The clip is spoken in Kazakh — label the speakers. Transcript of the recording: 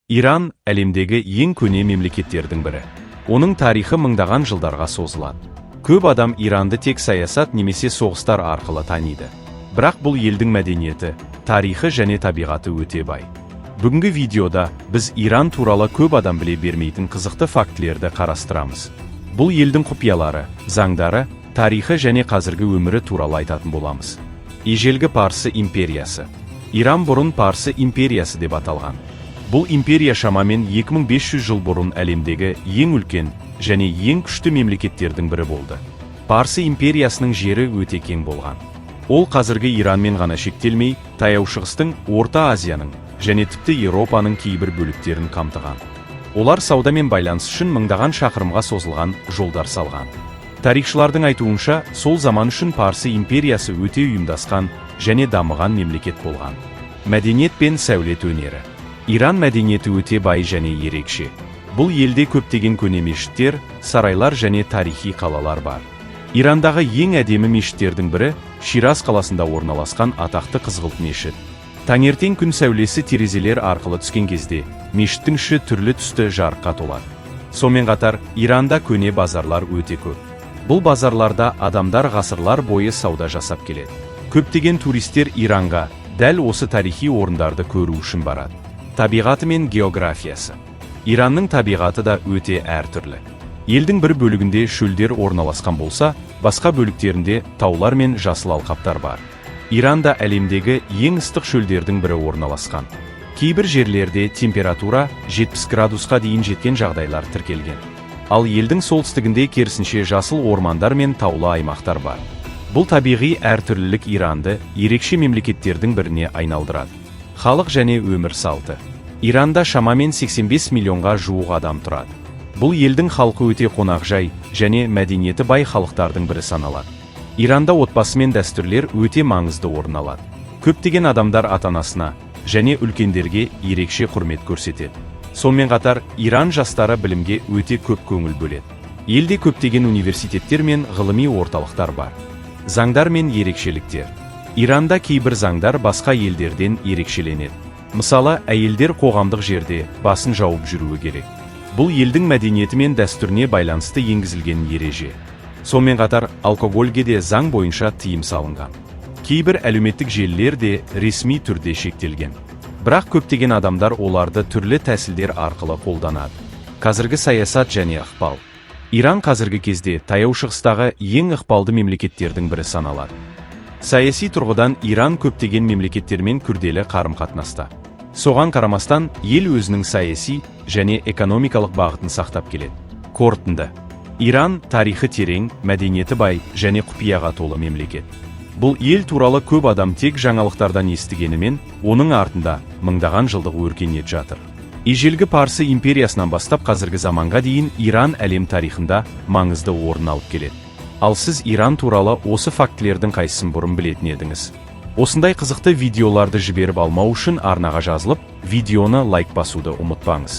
Speaker 1: Иран әлемдегі ең көне мемлекеттердің бірі. Оның тарихы мыңдаған жылдарға созылады. Көп адам Иранды тек саясат немесе соғыстар арқылы таниды. Бірақ бұл елдің мәдениеті, тарихы және табиғаты өте бай. Бүгінгі видеода біз Иран туралы көп адам біле бермейтін қызықты фактілерді қарастырамыз. Бұл елдің құпиялары, заңдары, тарихы және қазіргі өмірі туралы айтатын боламыз. Ежелгі Парсы империясы. Иран бұрын Парсы империясы деп аталған. Бұл империя шамамен 2500 жыл бұрын әлемдегі ең үлкен және ең күшті мемлекеттердің бірі болды. Парсы империясының жері өте кең болған. Ол қазіргі Иранмен ғана шектелмей, Таяу Шығыстың, Орта Азияның және тіпті Еуропаның кейбір бөліктерін қамтыған. Олар саудамен байланыс үшін мыңдаған шақырымға созылған жолдар салған. Тарихшылардың айтуынша, сол заман үшін Парсы империясы өте ұйымдасқан және дамыған мемлекет болған. Мәдениет пен сәулет өнері. Иран мәдениеті өте бай және ерекше. Бұл елде көптеген көне мешіттер, сарайлар және тарихи қалалар бар. Ирандағы ең әдемі мешіттердің бірі Шираз қаласында орналасқан атақты Қызғылт мешіт. Таңертең күн сәулесі терезелер арқылы түскен кезде, мешіттің іші түрлі түсті жарыққа толады. Сонымен қатар, Иранда көне базарлар өте көп. Бұл базарларда адамдар ғасырлар бойы сауда жасап келеді. Көптеген туристер Иранға дәл осы тарихи орындарды көру үшін барады. Табиғаты мен географиясы. Иранның табиғаты да өте әртүрлі. Елдің бір бөлігінде шөлдер орналасқан болса, басқа бөліктерінде таулар мен жасыл алқаптар бар. Иранда әлемдегі ең ыстық шөлдердің бірі орналасқан. Кейбір жерлерде температура 70 градусқа дейін жеткен жағдайлар тіркелген. Ал елдің солтүстігінде керісінше жасыл ормандар мен таулы аймақтар бар. Бұл табиғи әртүрлілік Иранды ерекше мемлекеттердің біріне айналдырады. Халық және өмір салты. Иранда шамамен 85 миллионға жуық адам тұрады. Бұл елдің халқы өте қонақжай және мәдениеті бай халықтардың бірі саналады. Иранда отбасы мен дәстүрлер өте маңызды орын алады. Көптеген адамдар ата-анасына және үлкендерге ерекше құрмет көрсетеді. Сонымен қатар, Иран жастары білімге өте көп көңіл бөледі. Елде көптеген университеттер мен ғылыми орталықтар бар. Заңдар мен ерекшеліктер. Иранда кейбір заңдар басқа елдерден ерекшеленеді. Мысалы, әйелдер қоғамдық жерде басын жауып жүруі керек. Бұл елдің мәдениеті мен дәстүріне байланысты енгізілген ереже. Сонымен қатар, алкогольге де заң бойынша тыйым салынған. Кейбір әлеуметтік желілер де ресми түрде шектелген. Бірақ көптеген адамдар оларды түрлі тәсілдер арқылы қолданады. Қазіргі саясат және ықпал. Иран қазіргі кезде Таяу Шығыстағы ең ықпалды мемлекеттердің бірі саналады. Саяси тұрғыдан Иран көптеген мемлекеттермен күрделі қарым-қатынаста. Соған қарамастан, ел өзінің саяси және экономикалық бағытын сақтап келеді. Қорытынды. Иран тарихы терең, мәдениеті бай және құпияға толы мемлекет. Бұл ел туралы көп адам тек жаңалықтардан естігенімен, оның артында мыңдаған жылдық өркениет жатыр. Ежелгі Парсы империясынан бастап қазіргі заманға дейін Иран әлем тарихында маңызды орын алып келеді. Ал сіз Иран туралы осы фактілердің қайсысын бұрын білетін едіңіз? Осындай қызықты видеоларды жіберіп алмау үшін арнаға жазылып, видеоны лайк басуды ұмытпаңыз.